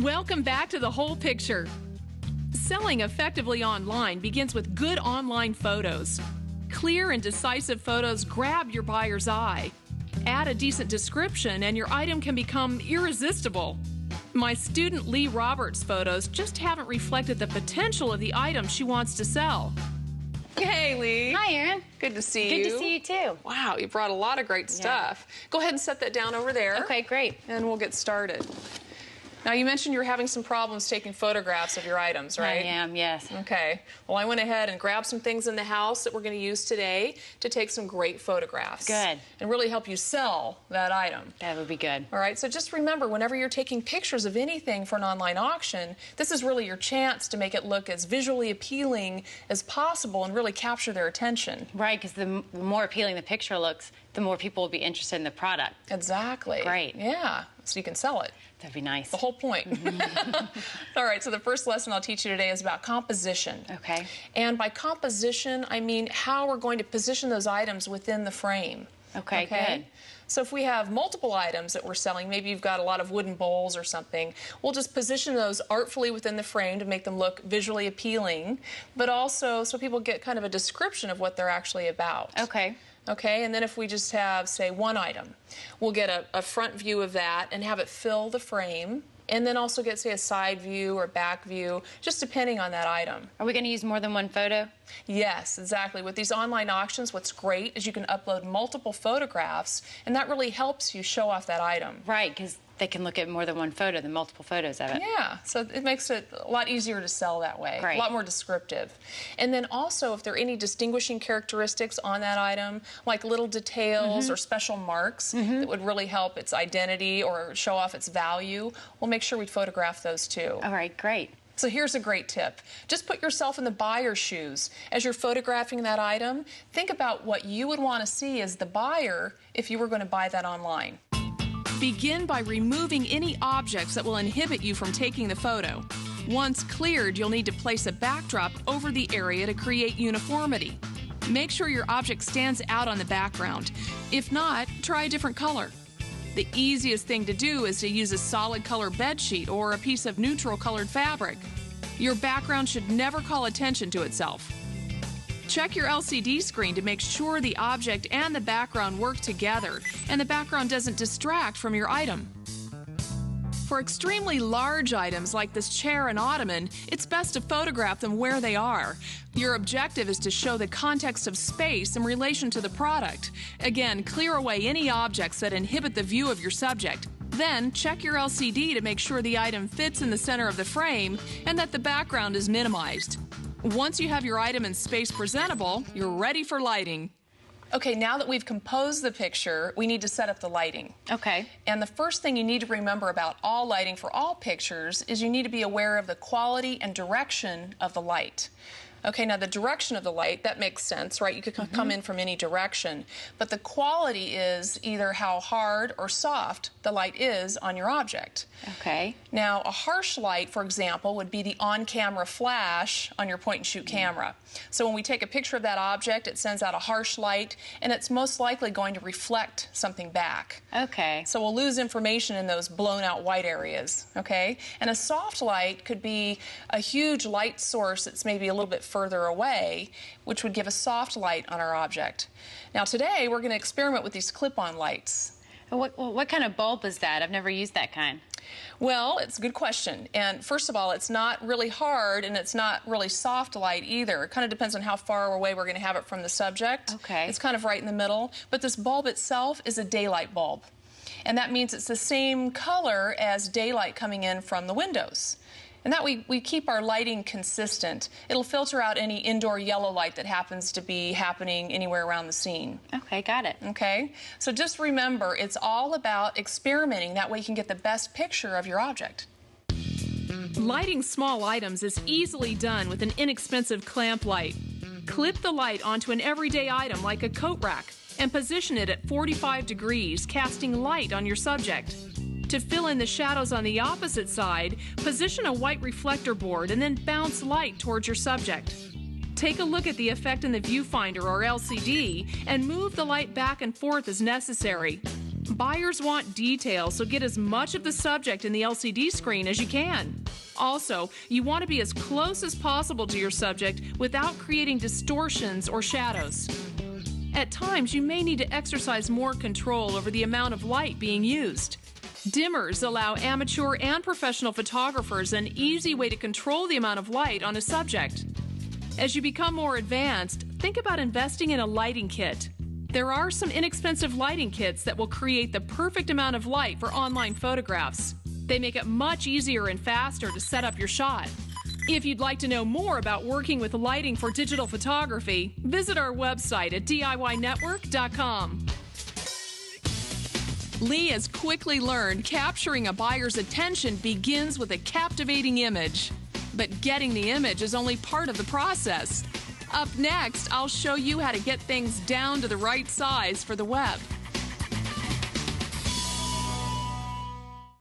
Welcome back to The Whole Picture. Selling effectively online begins with good online photos. Clear and decisive photos grab your buyer's eye. Add a decent description and your item can become irresistible. My student Lee Roberts' photos just haven't reflected the potential of the item she wants to sell. Hey, Lee. Hi, Erin. Good to see you. Good to see you, too. Wow, you brought a lot of great stuff. Go ahead and set that down over there. Okay, great. And we'll get started. Now, you mentioned you were having some problems taking photographs of your items, right? I am, yes. Okay. Well, I went ahead and grabbed some things in the house that we're going to use today to take some great photographs. Good. And really help you sell that item. That would be good. All right, so just remember, whenever you're taking pictures of anything for an online auction, this is really your chance to make it look as visually appealing as possible and really capture their attention. Right, because the more appealing the picture looks, the more people will be interested in the product. Exactly. Great. Yeah, so you can sell it. That'd be nice. The whole point. All right, so the first lesson I'll teach you today is about composition. Okay. And by composition, I mean how we're going to position those items within the frame. Okay, good. So if we have multiple items that we're selling, maybe you've got a lot of wooden bowls or something, we'll just position those artfully within the frame to make them look visually appealing, but also so people get kind of a description of what they're actually about. Okay. Okay, and then if we just have, say, one item, we'll get a front view of that and have it fill the frame, and then also get, say, a side view or back view, just depending on that item. Are we going to use more than one photo? Yes, exactly. With these online auctions, what's great is you can upload multiple photographs, and that really helps you show off that item. Right, because they can look at more than one photo than multiple photos of it. Yeah, so it makes it a lot easier to sell that way. Great. A lot more descriptive. And then also, if there are any distinguishing characteristics on that item, like little details or special marks that would really help its identity or show off its value, we'll make sure we photograph those too. All right, great. So here's a great tip. Just put yourself in the buyer's shoes. As you're photographing that item, think about what you would want to see as the buyer if you were going to buy that online. Begin by removing any objects that will inhibit you from taking the photo. Once cleared, you'll need to place a backdrop over the area to create uniformity. Make sure your object stands out on the background. If not, try a different color. The easiest thing to do is to use a solid color bedsheet or a piece of neutral colored fabric. Your background should never call attention to itself. Check your LCD screen to make sure the object and the background work together and the background doesn't distract from your item. For extremely large items like this chair and ottoman, it's best to photograph them where they are. Your objective is to show the context of space in relation to the product. Again, clear away any objects that inhibit the view of your subject. Then, check your LCD to make sure the item fits in the center of the frame and that the background is minimized. Once you have your item in space presentable, you're ready for lighting. Okay, now that we've composed the picture, we need to set up the lighting. Okay. And the first thing you need to remember about all lighting for all pictures is you need to be aware of the quality and direction of the light. Okay, now the direction of the light, that makes sense, right? You could come in from any direction. But the quality is either how hard or soft the light is on your object. Okay. Now, a harsh light, for example, would be the on-camera flash on your point-and-shoot camera. So when we take a picture of that object, it sends out a harsh light, and it's most likely going to reflect something back. Okay. So we'll lose information in those blown-out white areas, okay? And a soft light could be a huge light source that's maybe a little bit further away, which would give a soft light on our object. Now, today, we're going to experiment with these clip-on lights. What kind of bulb is that? I've never used that kind. Well, it's a good question. And first of all, it's not really hard and it's not really soft light either. It kind of depends on how far away we're going to have it from the subject. Okay. It's kind of right in the middle. But this bulb itself is a daylight bulb. And that means it's the same color as daylight coming in from the windows. And that we keep our lighting consistent. It'll filter out any indoor yellow light that happens to be happening anywhere around the scene. Okay, got it. Okay? So just remember, it's all about experimenting. That way you can get the best picture of your object. Lighting small items is easily done with an inexpensive clamp light. Clip the light onto an everyday item like a coat rack and position it at 45 degrees, casting light on your subject. To fill in the shadows on the opposite side, position a white reflector board and then bounce light towards your subject. Take a look at the effect in the viewfinder or LCD and move the light back and forth as necessary. Buyers want detail, so get as much of the subject in the LCD screen as you can. Also, you want to be as close as possible to your subject without creating distortions or shadows. At times, you may need to exercise more control over the amount of light being used. Dimmers allow amateur and professional photographers an easy way to control the amount of light on a subject. As you become more advanced, think about investing in a lighting kit. There are some inexpensive lighting kits that will create the perfect amount of light for online photographs. They make it much easier and faster to set up your shot. If you'd like to know more about working with lighting for digital photography, visit our website at DIYnetwork.com. Lee has quickly learned capturing a buyer's attention begins with a captivating image. But getting the image is only part of the process. Up next, I'll show you how to get things down to the right size for the web.